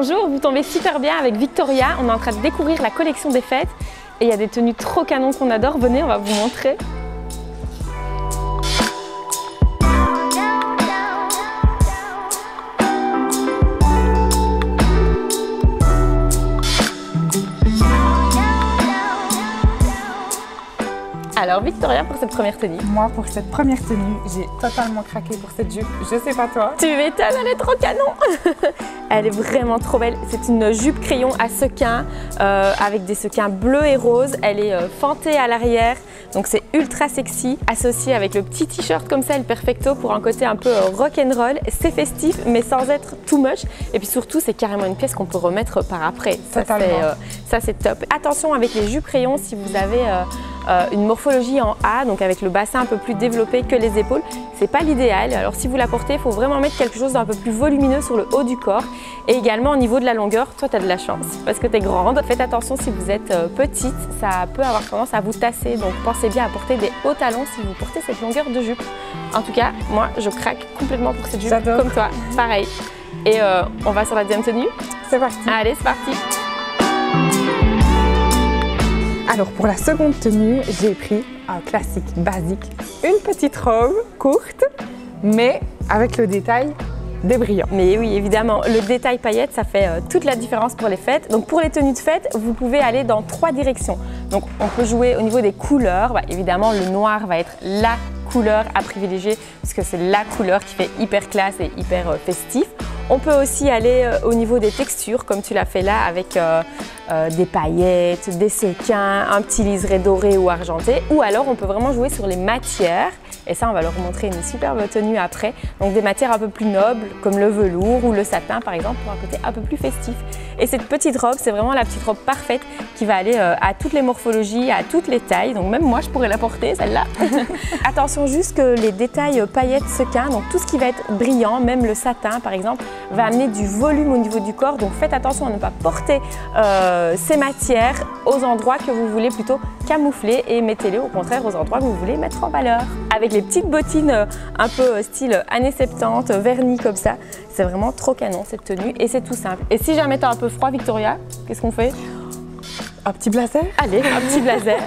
bonjour, vous tombez super bien avec Victoria. On est en train de découvrir la collection des fêtes et il y a des tenues trop canons qu'on adore. Venez, on va vous montrer. Alors Victoria, pour cette première tenue. Moi, pour cette première tenue, j'ai totalement craqué pour cette jupe. Je sais pas toi. Tu m'étonnes, elle est trop canon. Elle est vraiment trop belle. C'est une jupe crayon à sequins avec des sequins bleus et roses. Elle est fantée à l'arrière, donc c'est ultra sexy. Associée avec le petit t-shirt comme ça, le perfecto pour un côté un peu rock'n'roll. C'est festif, mais sans être too much. Et puis surtout, c'est carrément une pièce qu'on peut remettre par après. Ça, c'est top. Attention avec les jupes crayons, si vous avez une morphologie en A, donc avec le bassin un peu plus développé que les épaules, c'est pas l'idéal. Alors si vous la portez, il faut vraiment mettre quelque chose d'un peu plus volumineux sur le haut du corps. Et également au niveau de la longueur, toi tu as de la chance parce que tu es grande. Faites attention si vous êtes petite, ça peut avoir tendance à vous tasser. Donc pensez bien à porter des hauts talons si vous portez cette longueur de jupe. En tout cas, moi je craque complètement pour cette jupe comme toi, pareil. Et on va sur la deuxième tenue. C'est parti. Allez, c'est parti. Alors pour la seconde tenue, j'ai pris un classique basique, une petite robe courte, mais avec le détail des brillants. Mais oui, évidemment, le détail paillettes, ça fait toute la différence pour les fêtes. Donc pour les tenues de fête, vous pouvez aller dans 3 directions. Donc on peut jouer au niveau des couleurs. Évidemment, le noir va être la couleur à privilégier parce que c'est la couleur qui fait hyper classe et hyper festif. On peut aussi aller au niveau des textures, comme tu l'as fait là, avec des paillettes, des sequins, un petit liseré doré ou argenté. Ou alors, on peut vraiment jouer sur les matières. Et ça, on va leur montrer une superbe tenue après. Donc, des matières un peu plus nobles, comme le velours ou le satin, par exemple, pour un côté un peu plus festif. Et cette petite robe, c'est vraiment la petite robe parfaite qui va aller à toutes les morphologies, à toutes les tailles. Donc, même moi, je pourrais la porter, celle-là. Attention juste que les détails paillettes, sequins, donc tout ce qui va être brillant, même le satin, par exemple, va amener du volume au niveau du corps. Donc, faites attention à ne pas porter ces matières aux endroits que vous voulez plutôt camoufler et mettez-les au contraire aux endroits que vous voulez mettre en valeur. Avec les petites bottines un peu style années 70, vernis comme ça, c'est vraiment trop canon cette tenue et c'est tout simple. Et si jamais t'as un peu froid, Victoria, qu'est-ce qu'on fait? Un petit blazer? Allez, un petit blazer.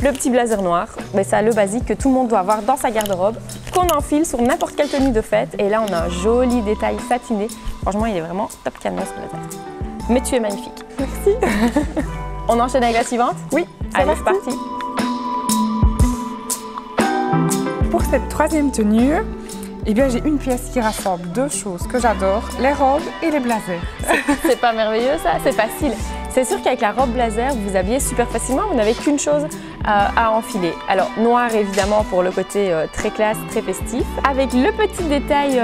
Le petit blazer noir, mais c'est le basique que tout le monde doit avoir dans sa garde-robe, qu'on enfile sur n'importe quelle tenue de fête. Et là, on a un joli détail satiné. Franchement, il est vraiment top canon ce blazer. Mais tu es magnifique. Merci. On enchaîne avec la suivante? Oui, allez, c'est parti. Pour cette troisième tenue, eh bien, j'ai une pièce qui rassemble 2 choses que j'adore, les robes et les blazers. C'est pas merveilleux ça? C'est facile. C'est sûr qu'avec la robe blazer, vous vous habillez super facilement, vous n'avez qu'une chose à enfiler. Alors noir évidemment pour le côté très classe, très festif. Avec le petit détail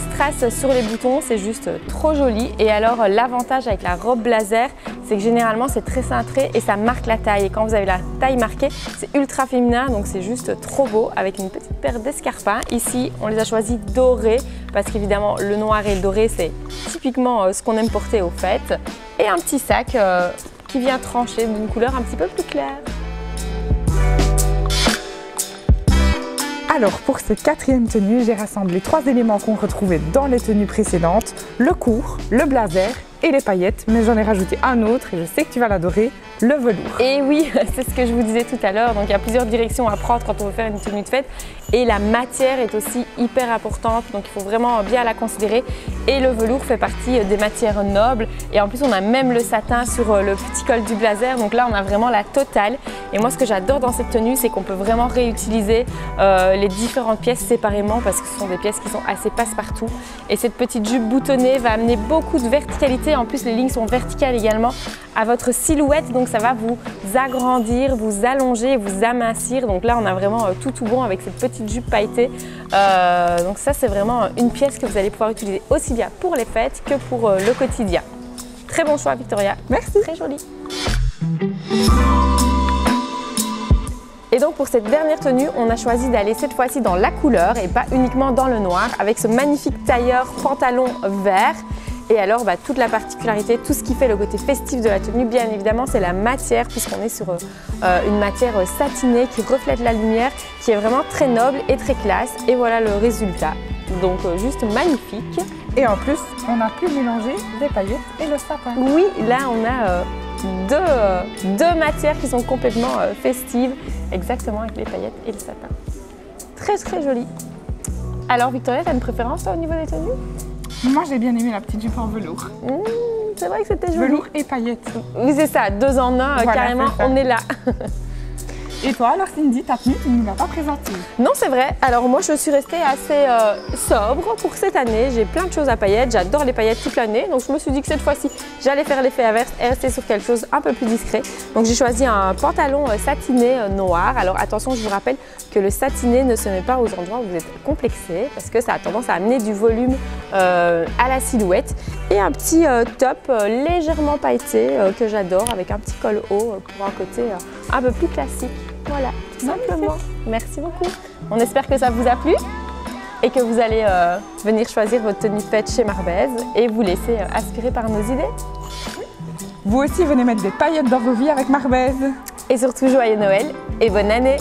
strass sur les boutons, c'est juste trop joli. Et alors l'avantage avec la robe blazer, c'est que généralement c'est très cintré et ça marque la taille. Et quand vous avez la taille marquée, c'est ultra féminin, donc c'est juste trop beau avec une petite paire d'escarpins. Ici, on les a choisis dorés parce qu'évidemment le noir et le doré, c'est typiquement ce qu'on aime porter aux fêtes. Et un petit sac qui vient trancher d'une couleur un petit peu plus claire. Alors pour cette quatrième tenue, j'ai rassemblé 3 éléments qu'on retrouvait dans les tenues précédentes, le court, le blazer et les paillettes, mais j'en ai rajouté un autre et je sais que tu vas l'adorer, le velours. Et oui, c'est ce que je vous disais tout à l'heure, donc il y a plusieurs directions à prendre quand on veut faire une tenue de fête et la matière est aussi hyper importante, donc il faut vraiment bien la considérer et le velours fait partie des matières nobles et en plus on a même le satin sur le petit col du blazer, donc là on a vraiment la totale. Et moi ce que j'adore dans cette tenue, c'est qu'on peut vraiment réutiliser les différentes pièces séparément parce que ce sont des pièces qui sont assez passe-partout et cette petite jupe boutonnée va amener beaucoup de verticalité. En plus, les lignes sont verticales également à votre silhouette, donc ça va vous agrandir, vous allonger, vous amincir. Donc là, on a vraiment tout bon avec cette petite jupe pailletée. Donc ça, c'est vraiment une pièce que vous allez pouvoir utiliser aussi bien pour les fêtes que pour le quotidien. Très bon choix, Victoria. Merci. Très joli. Et donc pour cette dernière tenue, on a choisi d'aller cette fois-ci dans la couleur et pas uniquement dans le noir avec ce magnifique tailleur pantalon vert. Et alors toute la particularité, tout ce qui fait le côté festif de la tenue, bien évidemment, c'est la matière puisqu'on est sur une matière satinée qui reflète la lumière, qui est vraiment très noble et très classe. Et voilà le résultat. Donc juste magnifique. Et en plus, on a pu mélanger des paillettes et le sapin. Oui, là on a deux matières qui sont complètement festives, exactement avec les paillettes et le sapin. Très très joli. Alors Victoria, tu as une préférence toi, au niveau des tenues? Moi j'ai bien aimé la petite jupe en velours. C'est vrai que c'était joli. Velours et paillettes. Oui c'est ça, 2 en 1, Voilà, carrément, c'est ça. on est là. Et toi alors Cindy, ta tenue, tu ne nous l'as pas présentée. Non, c'est vrai. Alors moi, je suis restée assez sobre pour cette année. J'ai plein de choses à paillettes. J'adore les paillettes toute l'année. Donc je me suis dit que cette fois-ci, j'allais faire l'effet inverse et rester sur quelque chose un peu plus discret. Donc j'ai choisi un pantalon satiné noir. Alors attention, je vous rappelle que le satiné ne se met pas aux endroits où vous êtes complexé parce que ça a tendance à amener du volume à la silhouette. Et un petit top légèrement pailleté que j'adore avec un petit col haut pour un côté un peu plus classique. Voilà, tout simplement. Merci beaucoup. On espère que ça vous a plu et que vous allez venir choisir votre tenue de fête chez Marbèze et vous laisser aspirer par nos idées. Vous aussi venez mettre des paillettes dans vos vies avec Marbèze. Et surtout, joyeux Noël et bonne année!